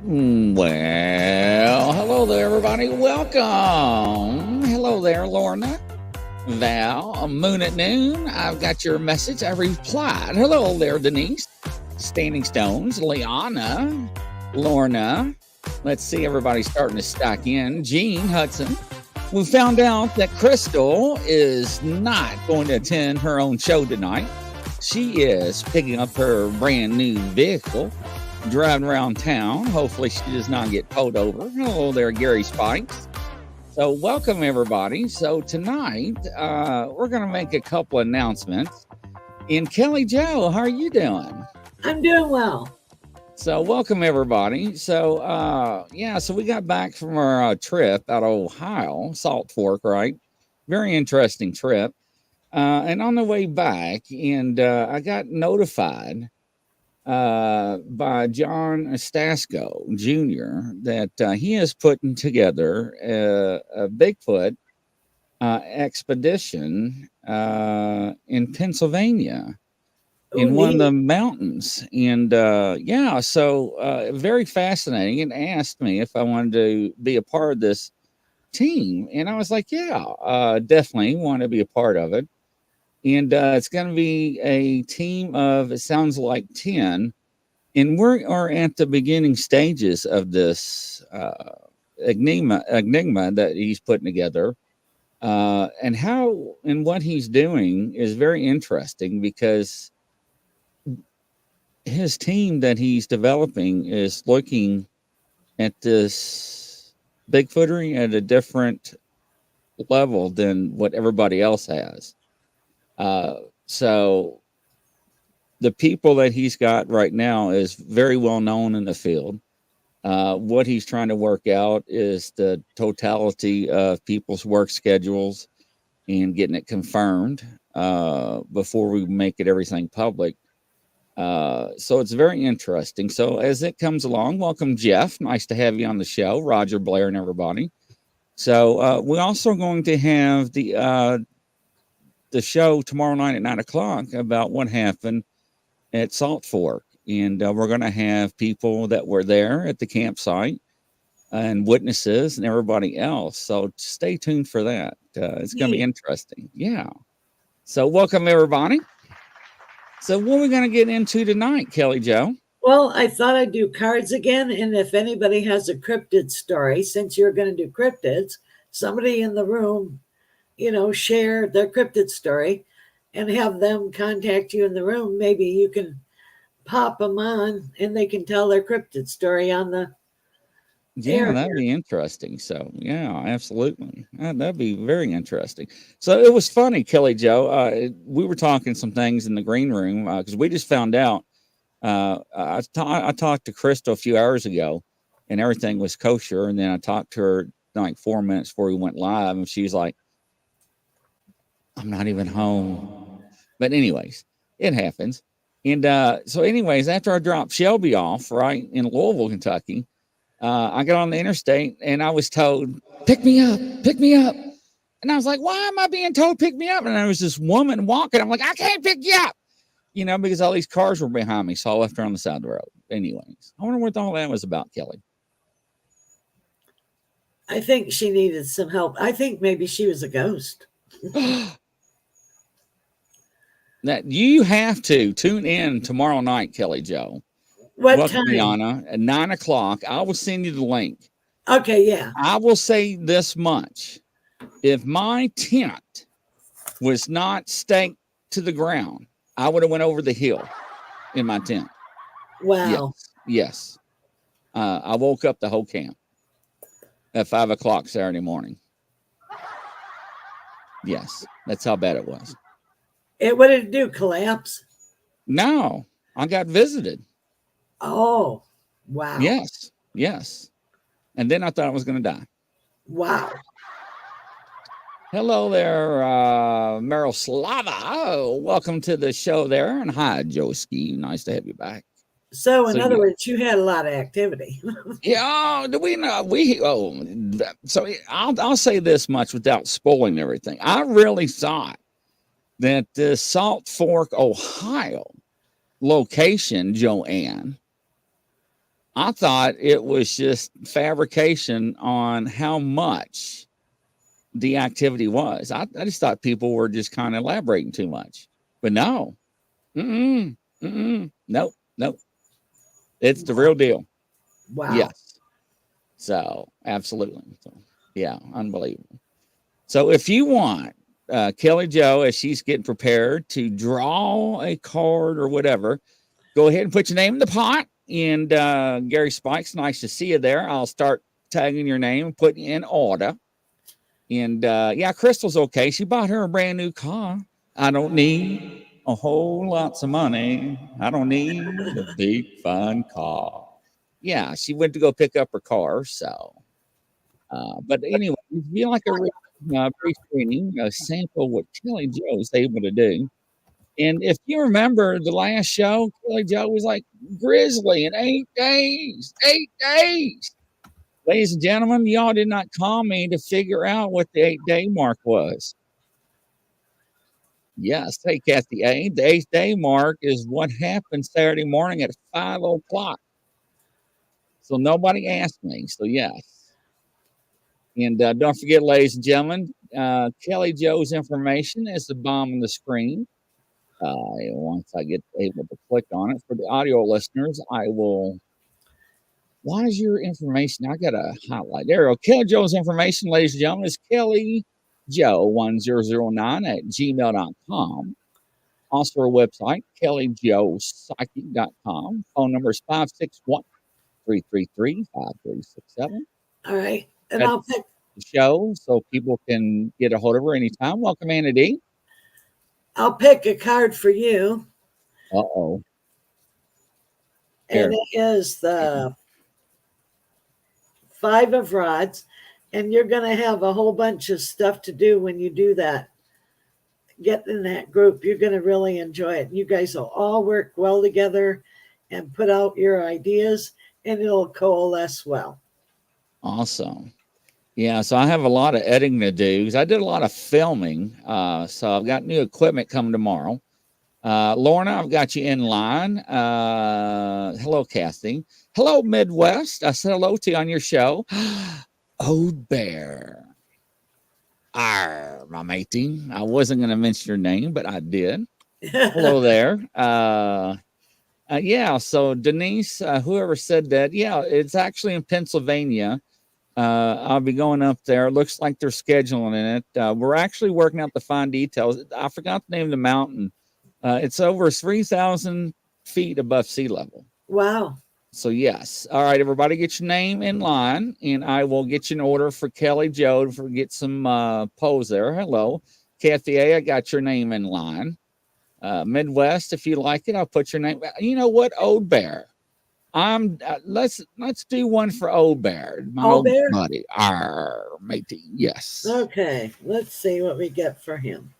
Well, hello there, everybody. Welcome. Hello there, Lorna. Val, Moon at Noon. I've got your message. I replied. Hello there, Denise. Standing Stones, Liana, Lorna. Let's see, everybody's starting to stack in. Jean Hudson. We found out that Crystal is not going to attend her own show tonight. She is picking up her brand new vehicle, driving around town. Hopefully she does not get pulled over. Hello there, Gary Spikes. So welcome, everybody. So tonight, we're going to make a couple announcements. And Kelly Jo, how are you doing? I'm doing well. So welcome, everybody. So, so we got back from our trip out of Ohio, Salt Fork, right? Very interesting trip. And on the way back, and I got notified by John Stasco Jr. that he is putting together a Bigfoot expedition in Pennsylvania, in one of the mountains. And so very fascinating, and asked me if I wanted to be a part of this team. And I was like, definitely want to be a part of it. And it's going to be a team of, it sounds like 10. And we are at the beginning stages of this enigma that he's putting together. And how and what he's doing is very interesting, because his team that he's developing is looking at this Bigfootery at a different level than what everybody else has. So the people that he's got right now is very well known in the field. What he's trying to work out is the totality of people's work schedules and getting it confirmed before we make it everything public. So it's very interesting. So as it comes along, welcome, Jeff. Nice to have you on the show. Roger, Blair, and everybody. So we're also going to have the show tomorrow night at 9:00 about what happened at Salt Fork. And we're going to have people that were there at the campsite and witnesses and everybody else. So stay tuned for that. It's going to be interesting. Yeah. So welcome, everybody. So what are we going to get into tonight, Kelly Jo? Well, I thought I'd do cards again. And if anybody has a cryptid story, since you're going to do cryptids, somebody in the room, share their cryptid story and have them contact you in the room. Maybe you can pop them on and they can tell their cryptid story on the air. That'd be interesting. So yeah, absolutely. That'd be very interesting. So it was funny, Kelly Jo. We were talking some things in the green room because we just found out. I talked to Crystal a few hours ago and everything was kosher. And then I talked to her like 4 minutes before we went live, and she's like, I'm not even home. But anyways, it happens. And so anyways, after I dropped Shelby off, right, in Louisville, Kentucky, I got on the interstate and I was told, pick me up. And I was like, why am I being told pick me up? And there was this woman walking. I'm like, I can't pick you up, because all these cars were behind me. So I left her on the side of the road. Anyways, I wonder what all that was about, Kelly. I think she needed some help. I think maybe she was a ghost. That you have to tune in tomorrow night, Kelly Jo. What time? Liana, at 9:00. I will send you the link. Okay, yeah. I will say this much. If my tent was not staked to the ground, I would have went over the hill in my tent. Wow. Yes. I woke up the whole camp at 5:00 Saturday morning. Yes, that's how bad it was. What did it do? Collapse? No, I got visited. Oh, wow. Yes. And then I thought I was going to die. Wow. Hello there, Miroslava. Oh, welcome to the show there. And hi, Joski. Nice to have you back. So in other words, you had a lot of activity. Yeah, do we know? So I'll say this much without spoiling everything. I really thought that the Salt Fork, Ohio location, Joanne, I thought it was just fabrication on how much the activity was. I just thought people were just kind of elaborating too much. But no. Nope. Nope. It's the real deal. Wow. Yes. So, absolutely. So, yeah, unbelievable. So, if you want Kelly Jo, as she's getting prepared to draw a card or whatever, go ahead and put your name in the pot. And Gary Spikes, nice to see you there. I'll start tagging your name and putting you in order. And yeah, Crystal's okay. She bought her a brand new car. I don't need a whole lots of money. I don't need a big fine car. Yeah, she went to go pick up her car. So, but anyway, if you like a brief training, a sample what Kelly Jo is able to do. And if you remember the last show, Kelly Jo was like grizzly in 8 days. 8 days. Ladies and gentlemen, y'all did not call me to figure out what the 8 day mark was. Yes, hey, Kathy A. The 8 day mark is what happened Saturday morning at 5 o'clock. So nobody asked me. So, yes. And don't forget, ladies and gentlemen, Kelly Jo's information is the bomb on the screen. Once I get able to click on it for the audio listeners, I will. Why is your information? I got a highlight. There we go. Kelly Jo's information, ladies and gentlemen, is Kelly Joe 1009 at gmail.com. Also, our website, kellyjoepsychic.com. Phone number is 561 333 5367. All right. And At I'll pick the show so people can get a hold of her anytime. Welcome, Anna D. a card for you. Uh-oh. And it is the 5 of rods. And you're going to have a whole bunch of stuff to do when you do that. Get in that group. You're going to really enjoy it. You guys will all work well together and put out your ideas, and it'll coalesce well. Awesome. Yeah, so I have a lot of editing to do because I did a lot of filming. So I've got new equipment coming tomorrow. Lorna, I've got you in line. Hello, Kathy. Hello, Midwest. I said hello to you on your show. Old Bear. Arr, my matey. I wasn't going to mention your name, but I did. Hello there. Yeah, so Denise, whoever said that, yeah, it's actually in Pennsylvania. I'll be going up there. It looks like they're scheduling it. We're actually working out the fine details. I forgot the name of the mountain. It's over 3,000 feet above sea level. Wow. So, yes. All right, everybody, get your name in line, and I will get you an order for Kelly Jo to get some polls there. Hello. Kathy A., I got your name in line. Midwest, if you like it, I'll put your name. You know what? Old Bear. Let's do one for Old Bear, my old Bear buddy. Arr, matey. Yes. Okay, let's see what we get for him.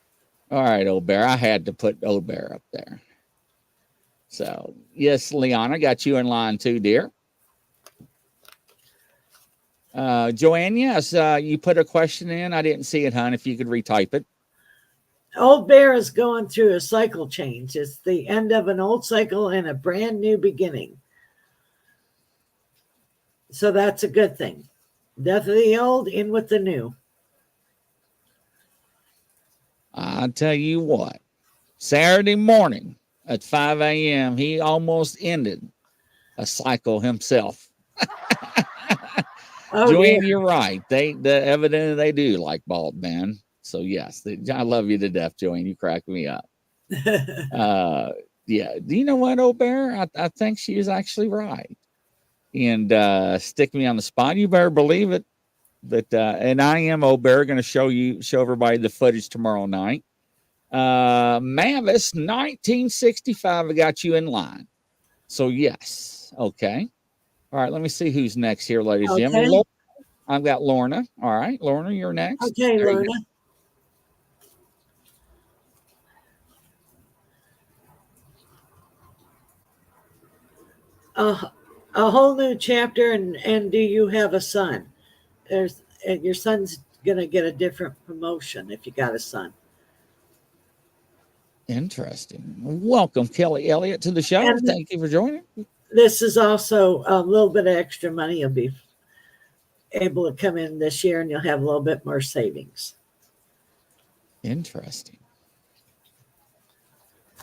All right, Old Bear. I had to put Old Bear up there. So yes, Leon, got you in line too, dear. Joanne, yes, you put a question in. I didn't see it, hon. If you could retype it. Old Bear is going through a cycle change. It's the end of an old cycle and a brand new beginning. So that's a good thing. Death of the old, in with the new. I'll tell you what, Saturday morning at 5 a.m., he almost ended a cycle himself. Joanne, you're right. Evidently they do like bald men. So yes, I love you to death, Joanne. You crack me up. Yeah. Do you know what, Old Bear? I think she is actually right. And stick me on the spot. You better believe it. But and I am, Old Bear, going to show everybody the footage tomorrow night. Mavis, 1965. I got you in line. So yes. Okay. All right. Let me see who's next here, ladies and gentlemen. I've got Lorna. All right, Lorna, you're next. Okay, there Lorna. A whole new chapter, and do you have a son? Your son's gonna get a different promotion if you got a son. Interesting. Welcome, Kelly Elliott, to the show. Thank you for joining. this is also a little bit of extra money you'll be able to come in this year, and you'll have a little bit more savings. Interesting.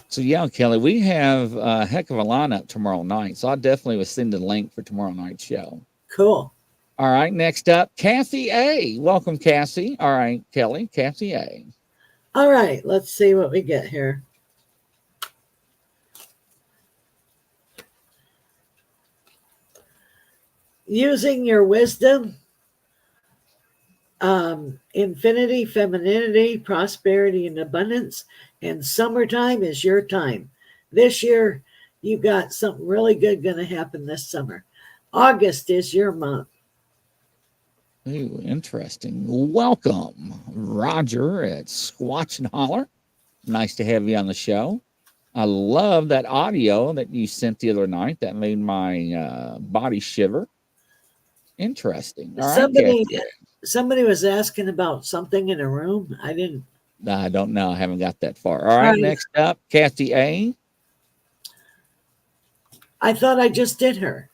So yeah, Kelly, we have a heck of a lineup tomorrow night. So I definitely will send the link for tomorrow night's show. Cool. All right, next up, Kathy A. Welcome, Cassie. All right, Kelly, Kathy A. All right, let's see what we get here. Using your wisdom, infinity, femininity, prosperity, and abundance, and summertime is your time. This year, you got something really good going to happen this summer. August is your month. Ooh, interesting. Welcome, Roger at Squatch and Holler. Nice to have you on the show. I love that audio that you sent the other night. That made my body shiver. Interesting. All right, somebody was asking about something in a room. I don't know. I haven't got that far. All right, next up, Kathy A. I thought I just did her.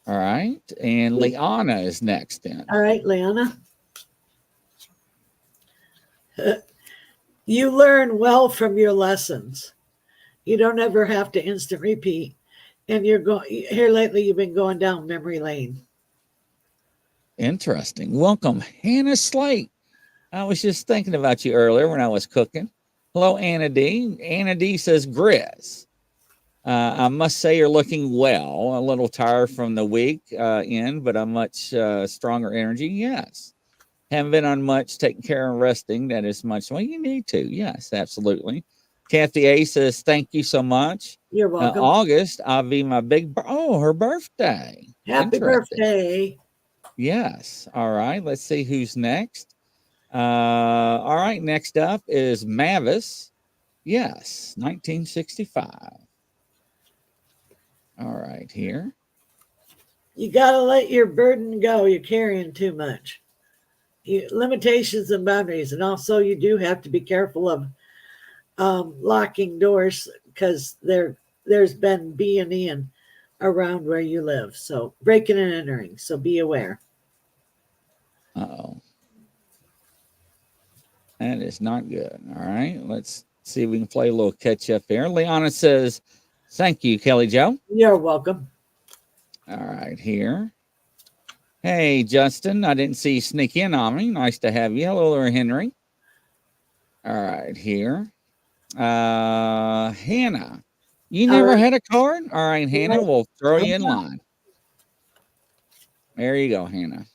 All right, and Liana is next then. All right, Liana. You learn well from your lessons. You don't ever have to instant repeat. And you're going here lately, you've been going down memory lane. Interesting. Welcome, Hannah Slate. I was just thinking about you earlier when I was cooking. Hello, Anna D. Anna D says, Grizz. I must say you're looking well. A little tired from the week in, but a much stronger energy. Yes. Haven't been on much, taking care and resting. That is much. Well, you need to. Yes, absolutely. Kathy A says, thank you so much. You're welcome. August, I'll be my her birthday. Happy birthday. Yes. All right. Let's see who's next. All right. Next up is Mavis. Yes. 1965. All right. Here. You got to let your burden go. You're carrying too much. Limitations and boundaries. And also you do have to be careful of locking doors because there's been B&E around where you live. So breaking and entering. So be aware. Uh-oh. That is not good. All right. Let's see if we can play a little catch up here. Liana says, thank you, Kelly Joe. You're welcome. All right. Here. Hey, Justin. I didn't see you sneak in on me. Nice to have you. Hello there, Henry. All right. Here. Hannah. You never had a card? All right, Hannah. We'll throw you in line. There you go, Hannah.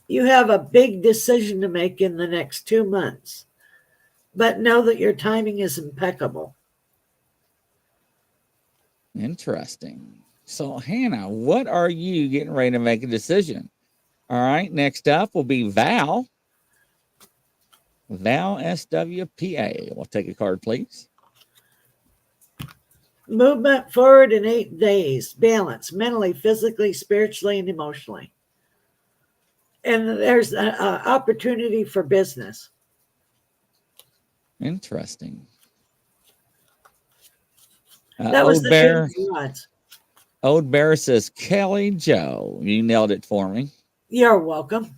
You have a big decision to make in the next 2 months, but know that your timing is impeccable. Interesting. So, Hannah, what are you getting ready to make a decision? All right, next up will be Val. Val SWPA. We'll take a card, please. Movement forward in 8 days. Balance mentally, physically, spiritually, and emotionally. And there's an opportunity for business. Interesting. That was Old Bear says, Kelly Joe. You nailed it for me. You're welcome.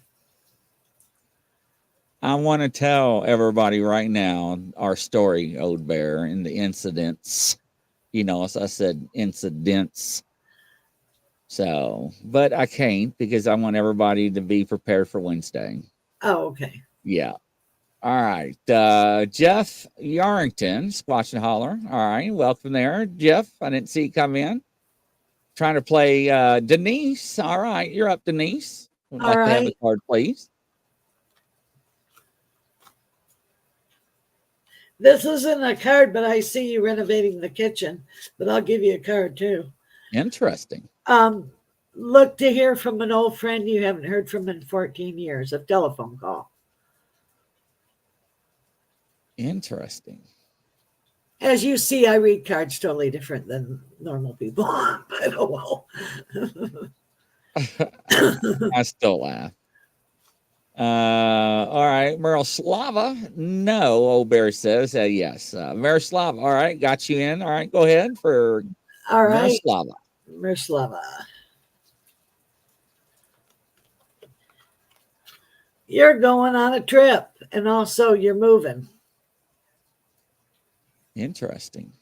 I want to tell everybody right now our story, Old Bear, and the incidents. You know, as I said, incidents. So, but I can't because I want everybody to be prepared for Wednesday. Oh, okay. Yeah. All right. Jeff Yarrington, Squatch and Holler. All right. Welcome there, Jeff. I didn't see you come in. Trying to play Denise. All right. You're up, Denise. Would like to have a card, please. This isn't a card, but I see you renovating the kitchen. But I'll give you a card too. Interesting. Look to hear from an old friend you haven't heard from in 14 years. A telephone call. Interesting. As you see, I read cards totally different than normal people. But oh well. I still laugh. All right, Miroslava. No, Old Bear says yes. Miroslava. All right, got you in. All right, go ahead for all right. Miroslava. Miroslava. You're going on a trip, and also you're moving. Interesting.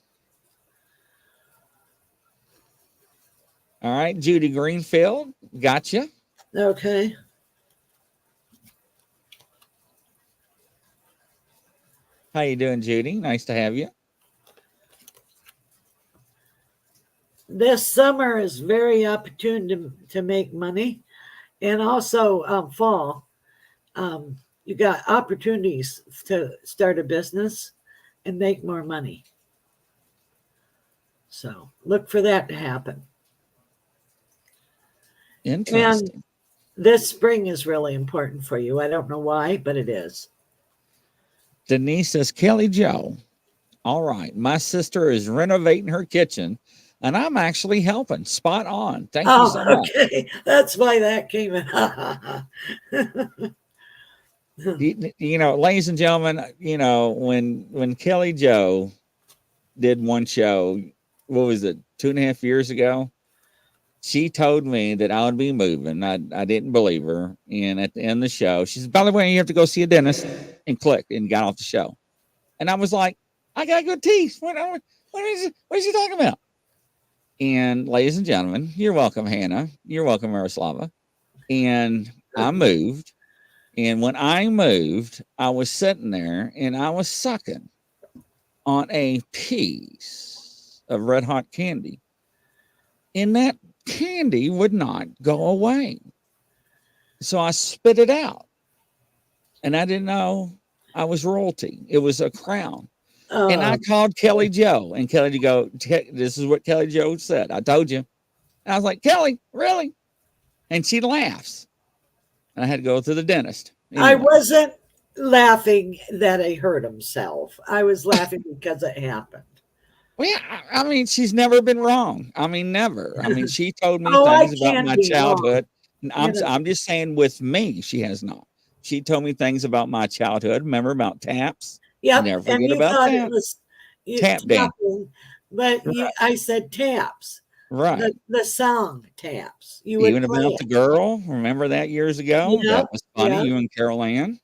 All right, Judy Greenfield, gotcha. Okay. How you doing, Judy? Nice to have you. This summer is very opportune to make money, and also fall. You got opportunities to start a business and make more money. So look for that to happen. Interesting. And this spring is really important for you. I don't know why, but it is. Denise says, Kelly Joe, all right, my sister is renovating her kitchen and I'm actually helping. Spot on. Thank you so much. Okay. That's why that came in. You know, ladies and gentlemen, you know, when Kelly Joe did one show, what was it, 2.5 years ago? She told me that I would be moving. I didn't believe her. And at the end of the show, she said, by the way, you have to go see a dentist, and clicked and got off the show. And I was like, I got good teeth. What is she talking about? And ladies and gentlemen, you're welcome, Hannah. You're welcome, Miroslava. And I moved. And when I moved, I was sitting there and I was sucking on a piece of red hot candy. And that candy would not go away. So I spit it out. And I didn't know I was royalty. It was a crown. And I called Kelly Joe. And Kelly Joe, this is what Kelly Joe said. I told you. And I was like, Kelly, really? And she laughs. And I had to go to the dentist. Anyway. I wasn't laughing that he hurt himself. I was laughing because it happened. Well, yeah, I mean, she's never been wrong. I mean, never. I mean, she told me Oh, things about my childhood. wrong. I'm just saying with me, she has not. She told me things about my childhood. Remember about taps? Yep. Never And forget you about thought that. it was Tap dance. But I said taps. Right. The song taps. You Even would about the girl. Remember that years ago? Yep, That was funny. yep. You and Carol Ann.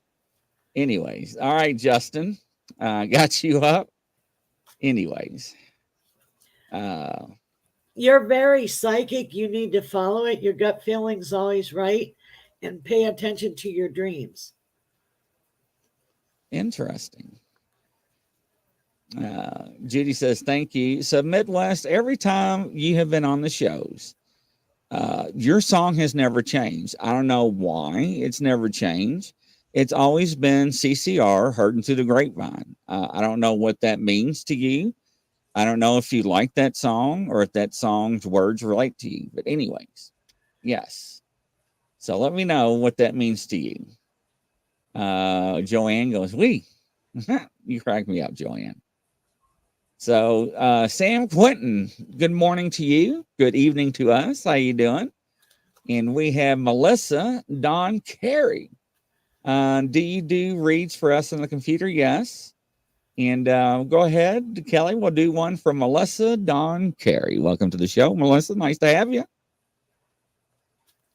Anyways. All right, Justin. Got you up. Anyways. You're very psychic. You need to follow it. Your gut feeling's always right, and pay attention to your dreams. Interesting. Judy says, thank you. So Midwest, every time you have been on the shows, your song has never changed. I don't know why it's never changed. It's always been CCR, Herding Through the Grapevine. I don't know what that means to you. I don't know if you like that song or if that song's words relate to you. But anyways, yes. So let me know what that means to you. Joanne goes, we. You crack me up, Joanne. So Sam Quinton, good morning to you. Good evening to us. How you doing? And we have Melissa Don Carey. Do you do reads for us on the computer? Yes. And go ahead, Kelly. We'll do one from Melissa Don Carey. Welcome to the show, Melissa. Nice to have you.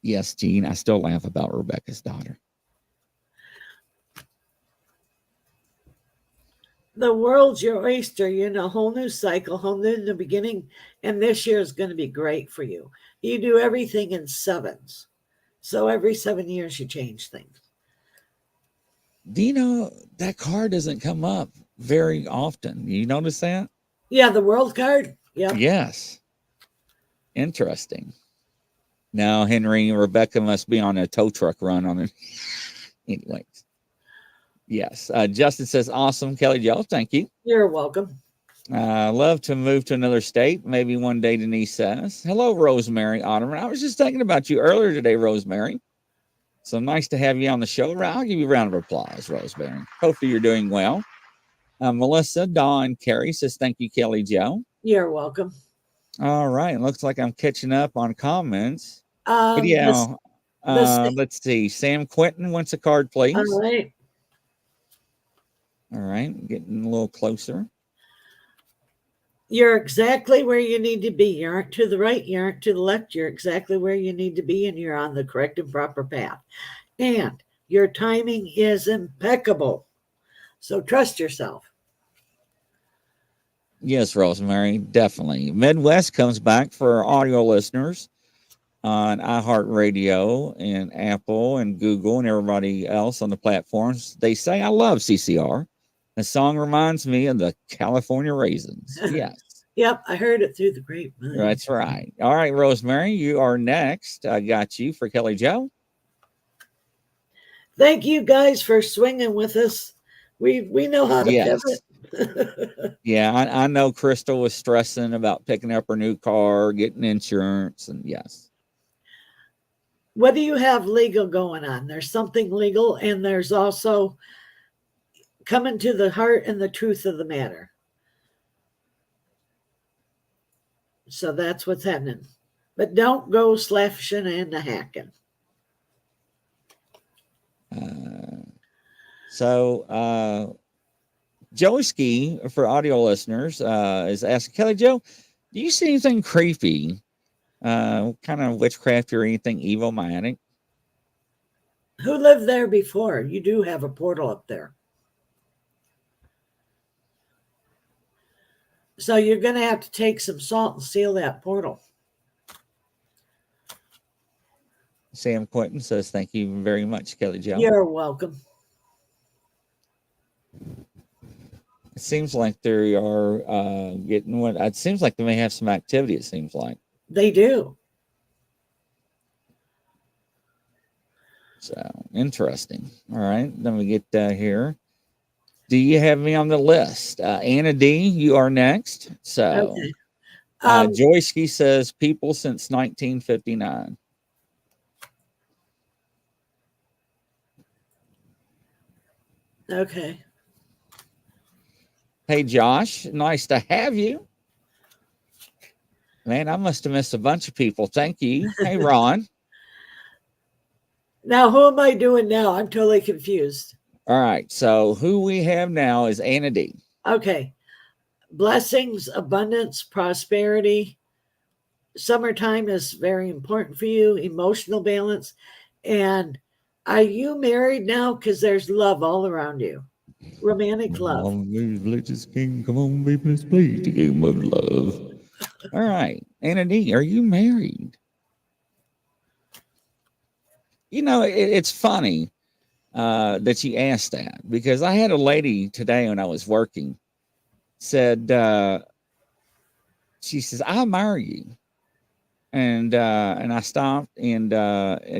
Yes, Gene. I still laugh about Rebecca's daughter. The world's your oyster. You're in a whole new cycle, whole new in the beginning, and this year is going to be great for you. You do everything in sevens. So every 7 years you change things. Do you know that card doesn't come up very often? You notice that? Yeah, the world card. Yeah. Yes. Interesting. Now, Henry and Rebecca must be on a tow truck run on it. Anyways. Yes. Justin says, awesome. Kelly Joe, thank you. You're welcome. Love to move to another state. Maybe one day, Denise says. Hello, Rosemary Otterman. I was just thinking about you earlier today, Rosemary. So nice to have you on the show. I'll give you a round of applause, Rosemary. Hopefully you're doing well. Melissa Dawn Carey says, thank you, Kelly Joe. You're welcome. All right. Looks like I'm catching up on comments. But yeah, let's see. Sam Quinton wants a card, please. All right. All right. Getting a little closer. You're exactly where you need to be. You aren't to the right, you aren't to the left. You're exactly where you need to be, and you're on the correct and proper path. And your timing is impeccable. So trust yourself. Yes, Rosemary, definitely. Midwest comes back for our audio listeners on iHeartRadio and Apple and Google and everybody else on the platforms. They say, I love CCR. The song reminds me of the California Raisins. Yes, Yep, I heard it through the grapevine. that's right. All right, Rosemary, you are next. I got you for Kelly Joe. Thank you guys for swinging with us. We know how to Yes. pivot. Yeah, I know Crystal was stressing about picking up her new car, getting insurance, and yes. What do you have legal going on? There's something legal, and there's also coming to the heart and the truth of the matter. So that's what's happening. But don't go slashing and hacking. Joey Ski, for audio listeners, is asking Kelly Joe, do you see anything creepy, kind of witchcraft or anything evil magic? Who lived there before? You do have a portal up there. So you're going to have to take some salt and seal that portal. Sam Quinton says, thank you very much, Kelly Joe. You're welcome. It seems like they are getting what it seems like they may have some activity, it seems like. They do. So interesting. All right, then we get here. Do you have me on the list? Anna D, you are next. So okay. Joyski says people since 1959. Okay. Hey, Josh, nice to have you. Man, I must have missed a bunch of people. Thank you. Hey, Ron. Now, who am I doing now? I'm totally confused. All right. So who we have now is Anna D. Okay. Blessings, abundance, prosperity. Summertime is very important for you, emotional balance. And are you married now? Because there's love all around you. Romantic love. Religious king, come on, baby, let's play the game of love. All right. Anna D, are you married? You know, it's funny that you asked that because I had a lady today when I was working said, she says, I'll marry you. And I stopped. And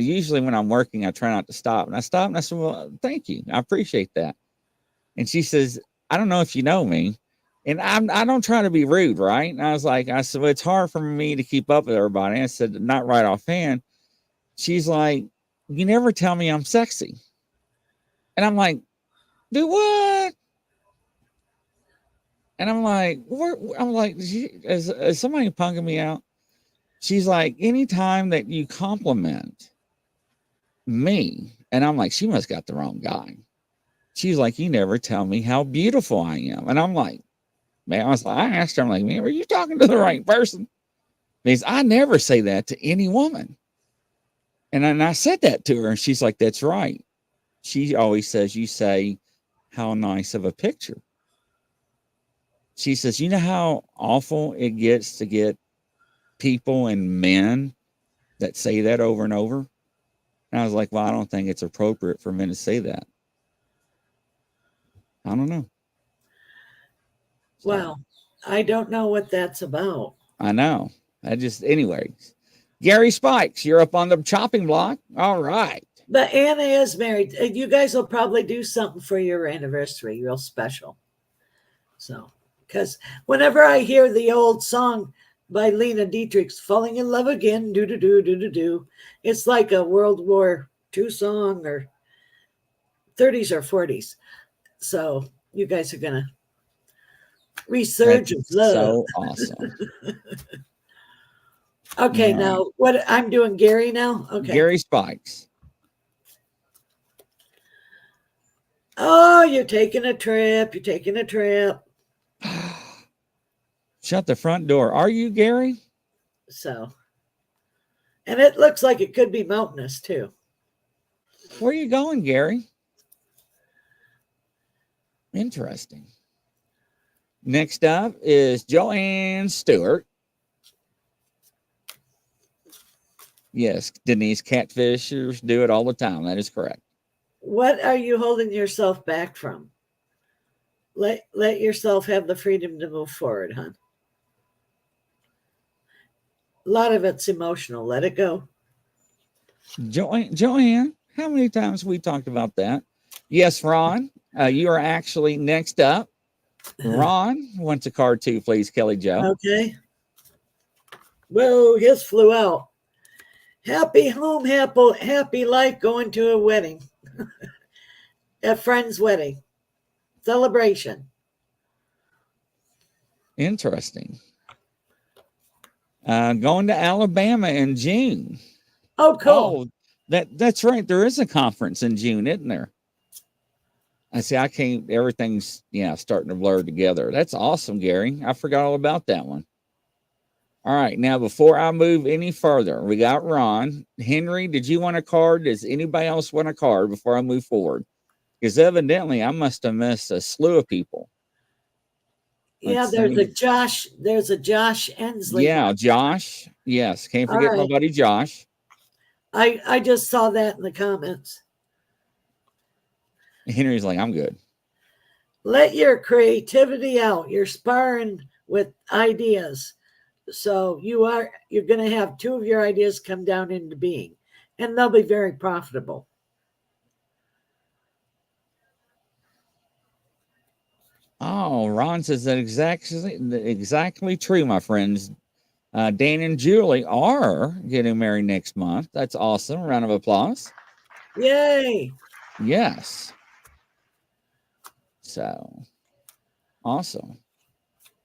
usually when I'm working, I try not to stop. And I stopped and I said, well, thank you. I appreciate that. And she says, I don't know if you know me. And I don't try to be rude, right? And I said, well, it's hard for me to keep up with everybody. I said, not right offhand. She's like, you never tell me I'm sexy. And I'm like, do what? And I'm like, is somebody punking me out? She's like, anytime that you compliment me, and I'm like, she must got the wrong guy. She's like, you never tell me how beautiful I am. And I'm like, man, I asked her, I'm like, man, are you talking to the right person? Because I never say that to any woman. And I said that to her, and she's like, that's right. She always says, you say, how nice of a picture. She says, you know how awful it gets to get people and men that say that over and over? And I was like, well, I don't think it's appropriate for men to say that. I don't know. Well, I don't know what that's about. I know. Anyways. Gary Spikes, you're up on the chopping block. All right. But Anna is married. You guys will probably do something for your anniversary, real special. So, because whenever I hear the old song by Lena Dietrich's Falling in Love Again, do do do do do do, it's like a World War II song or 30s or 40s. So you guys are going to resurge of love. So awesome. Okay, right. Now what I'm doing, Gary now? Okay. Gary Spikes. Oh, you're taking a trip. You're taking a trip. Shut the front door. Are you, Gary? So, and it looks like it could be mountainous too. Where are you going, Gary? Interesting. Next up is Joanne Stewart. Yes, Denise, catfishers do it all the time. That is correct. What are you holding yourself back from? Let yourself have the freedom to move forward, hon. A lot of it's emotional. Let it go. Joanne, how many times we talked about that? Yes, Ron, you are actually next up. Ron wants a card too, please, Kelly Joe. Okay. Whoa, his flew out. Happy home, happy life, going to a wedding. A friend's wedding. Celebration. Interesting. Going to Alabama in June. Oh, cool. Oh, that's right. There is a conference in June, isn't there? I see. I can't. Everything's starting to blur together. That's awesome, Gary. I forgot all about that one. All right. Now, before I move any further, we got Ron. Henry, did you want a card? Does anybody else want a card before I move forward? Because evidently I must have missed a slew of people. Yeah, there's a Josh. There's a Josh Ensley. Yeah, Josh. Yes, can't forget my buddy Josh. I just saw that in the comments. Henry's like, I'm good. Let your creativity out. You're sparring with ideas. So you're going to have two of your ideas come down into being, and they'll be very profitable. Oh, Ron says that exactly true, my friends. Dan and Julie are getting married next month. That's awesome. Round of applause. Yay. Yes. So awesome.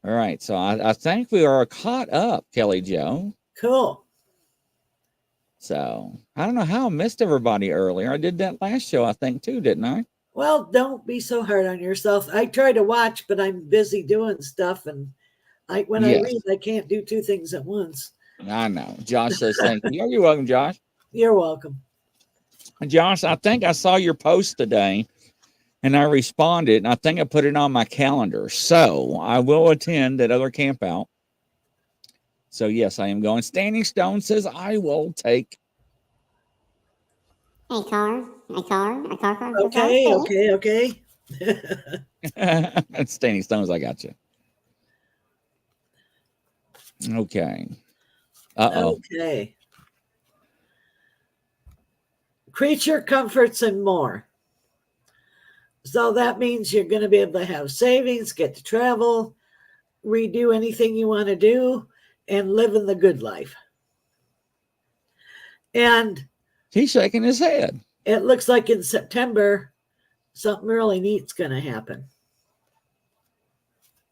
All right. So I think we are caught up, Kelly Joe. Cool. So I don't know how I missed everybody earlier. I did that last show, I think, too, didn't I? Well, don't be so hard on yourself. I try to watch, but I'm busy doing stuff. And when I read, I can't do two things at once. I know. Josh says thank you. You're welcome, Josh. You're welcome. Josh, I think I saw your post today and I responded, and I think I put it on my calendar. So I will attend that other camp out. So, yes, I am going. Standing Stone says I will take. A car. Okay. That's Standing Stones. I got you. Okay. Okay. Creature comforts and more. So that means you're going to be able to have savings, get to travel, redo anything you want to do, and live in the good life. And he's shaking his head. It looks like in September, something really neat's going to happen.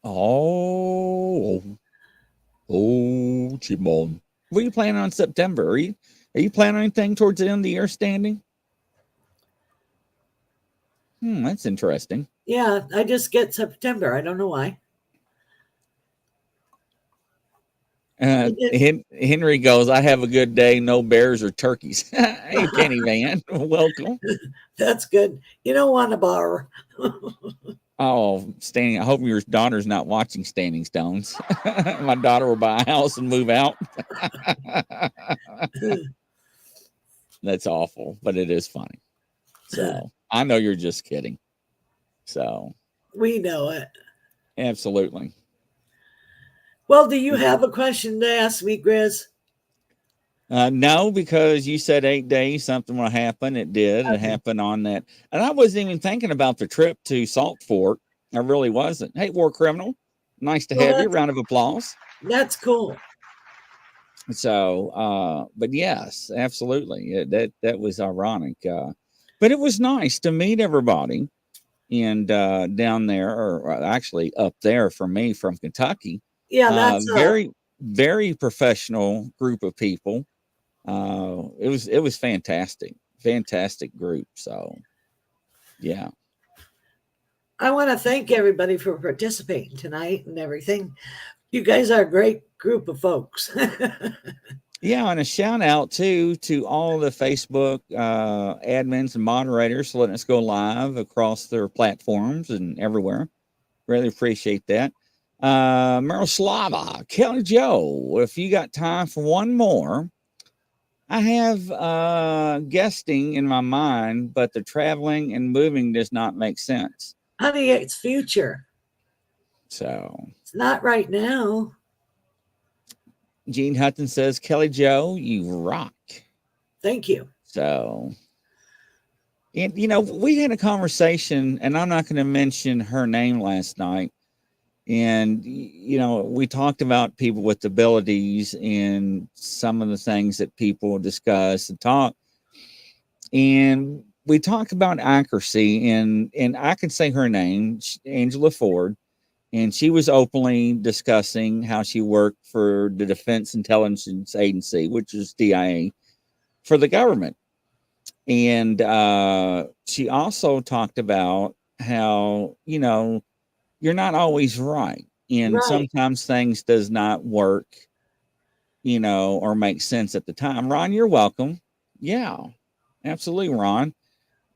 Oh, Chimon. What are you planning on September? Are you planning anything towards the end of the year standing? That's interesting. Yeah, I just get September. I don't know why. Henry goes, I have a good day. No bears or turkeys. Hey, Penny Van, welcome. That's good. You don't want a bar. Oh, I hope your daughter's not watching Standing Stones. My daughter will buy a house and move out. That's awful, but it is funny. So I know you're just kidding. So we know it. Absolutely. Well, do you have a question to ask me, Grizz? No, because you said 8 days, something will happen. It did. Okay. It happened on that. And I wasn't even thinking about the trip to Salt Fork. I really wasn't. Hey, War Criminal. Nice to have you. Round of applause. That's cool. So, but yes, absolutely. That was ironic. But it was nice to meet everybody. And down there, or actually up there for me from Kentucky. Yeah, that's very, very professional group of people. It was fantastic group. So, yeah. I want to thank everybody for participating tonight and everything. You guys are a great group of folks. Yeah, and a shout out too to all the Facebook admins and moderators letting us go live across their platforms and everywhere. Really appreciate that. Miroslava, Kelly Joe, if you got time for one more, I have guesting in my mind, but the traveling and moving does not make sense. Honey, it's future. So It's not right now. Gene Hutton says, Kelly Joe, you rock. Thank you. So, and we had a conversation, and I'm not going to mention her name last night. And, we talked about people with abilities and some of the things that people discuss and talk. And we talked about accuracy, and I can say her name, Angela Ford. And she was openly discussing how she worked for the Defense Intelligence Agency, which is DIA, for the government. And she also talked about how, you're not always right. And Right. sometimes things does not work, or make sense at the time. Ron, you're welcome. Yeah, absolutely, Ron.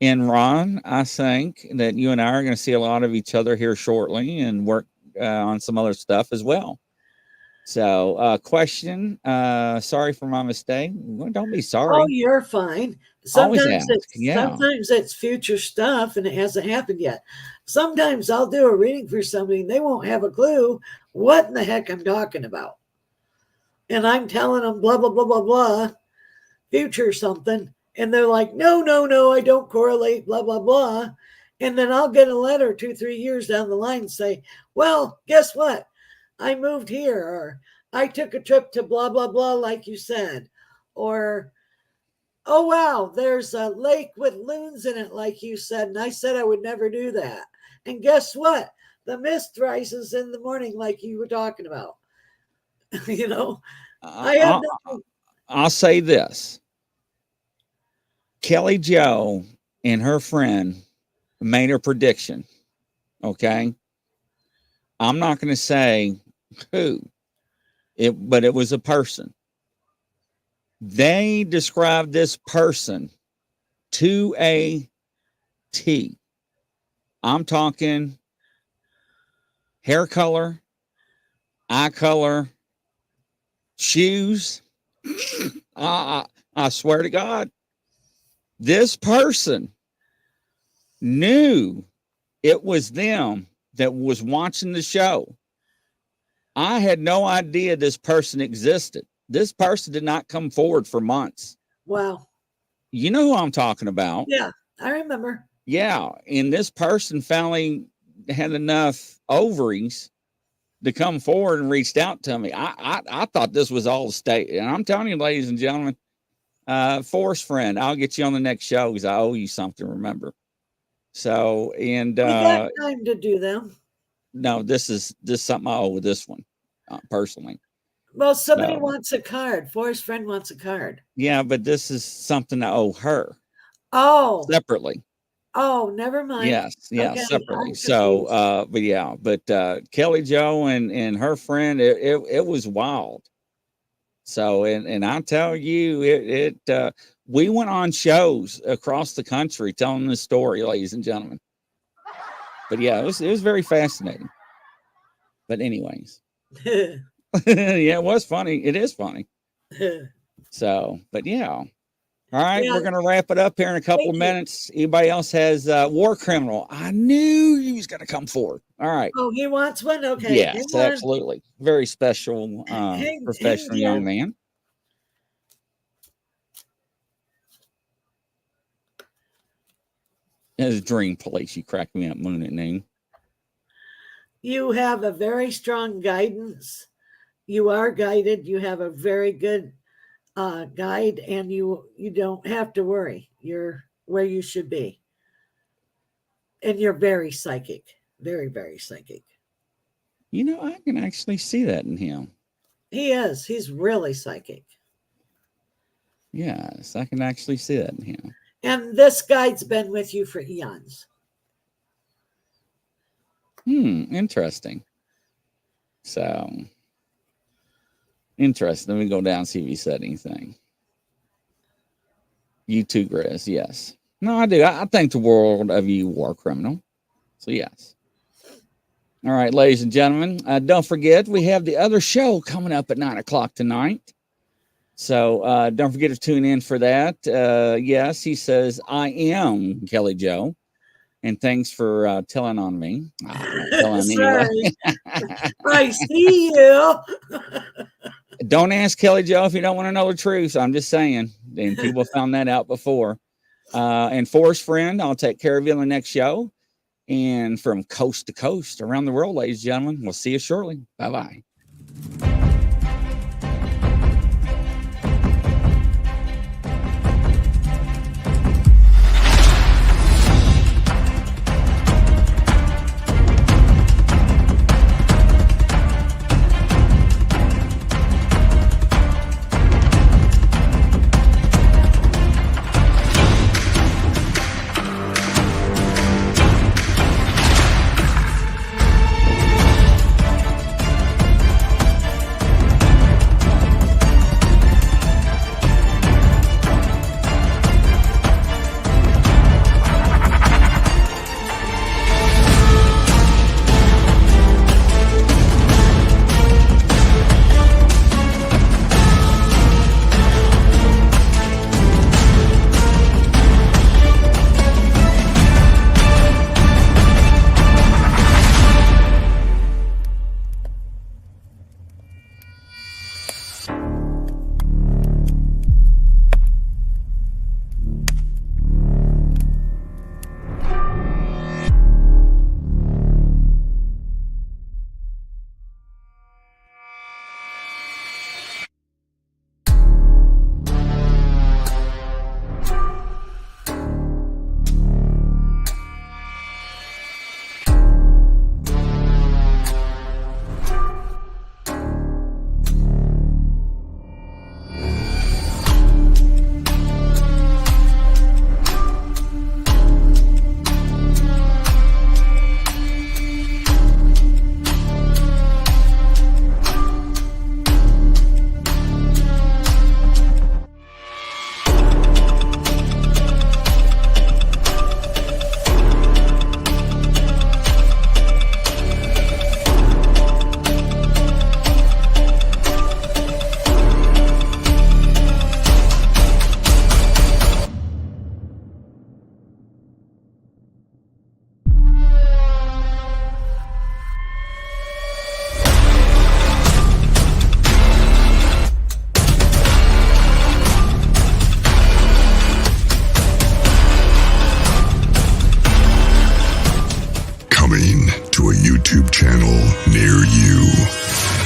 And Ron, I think that you and I are going to see a lot of each other here shortly and work on some other stuff as well. So, question. Sorry for my mistake. Well, don't be Oh, sorry. you're fine. Always Sometimes ask. it's Yeah. sometimes it's future stuff and it hasn't happened yet. Sometimes I'll do a reading for somebody and they won't have a clue what in the heck I'm talking about. And I'm telling them blah blah blah blah blah, future something, and they're like, no, no, no, I don't correlate, blah blah blah. And then I'll get a letter 2-3 years down the line and say, well, guess what? I moved here, or I took a trip to blah blah blah, like you said, or oh wow, there's a lake with loons in it, like you said, and I said I would never do that. And guess what? The mist rises in the morning, like you were talking about. you know, I have I'll, nothing. I'll say this. Kelly Joe and her friend made a prediction. Okay. I'm not going to say who but it was a person. They described this person to a T. I'm talking hair color, eye color, shoes. I swear to God, this person knew it was them that was watching the show. I had no idea this person existed. This person did not come forward for months. Wow. You know who I'm talking about. Yeah, I remember. Yeah. And this person finally had enough ovaries to come forward and reached out to me. I thought this was all state. And I'm telling you, ladies and gentlemen, Forrest friend, I'll get you on the next show because I owe you something, remember. So, and We got time to do them. no, this is something I owe with this one, personally. Well, somebody So, wants a card. Forrest friend wants a card. yeah, but this is something I owe her Oh, separately. oh, never mind. Yes, yeah, Okay, separately. I'm So, confused. but yeah, but Kelly Joe and her friend, it was wild. So, and I tell you, we went on shows across the country telling this story, ladies and gentlemen. But yeah, it was very fascinating. But anyways, yeah, it was funny. It is funny. So, but yeah. All right, Yeah, we're gonna wrap it up here in a couple thank of you. minutes. Anybody else has war criminal? I knew he was gonna come forward. All right. Oh, he wants one? Okay, hang Yes, on. absolutely. Very special, Hang professional young dear. man. His dream police. You crack me up, moon at noon. You have a very strong guidance. You are guided. You have a very good guide, and you don't have to worry. You're where you should be, and you're very psychic, very very psychic. I can actually see that in him. He is. He's really psychic. Yes, I can actually see that in him. And this guide's been with you for eons. Interesting. So, Interesting. Let me go down and see if he said anything. You too, Grizz. Yes. No, I do. I think the world of you, war criminal. So, yes. All right, ladies and gentlemen, don't forget, we have the other show coming up at 9 o'clock tonight. So don't forget to tune in for that. Yes, he says, I am Kelly Joe. And thanks for telling on me. Telling Sorry. I see you. Don't ask Kelly Joe if you don't want to know the truth. I'm just saying. And people found that out before. And Forrest Friend, I'll take care of you on the next show. And from coast to coast around the world, ladies and gentlemen, we'll see you shortly. Bye-bye. Coming to a YouTube channel near you.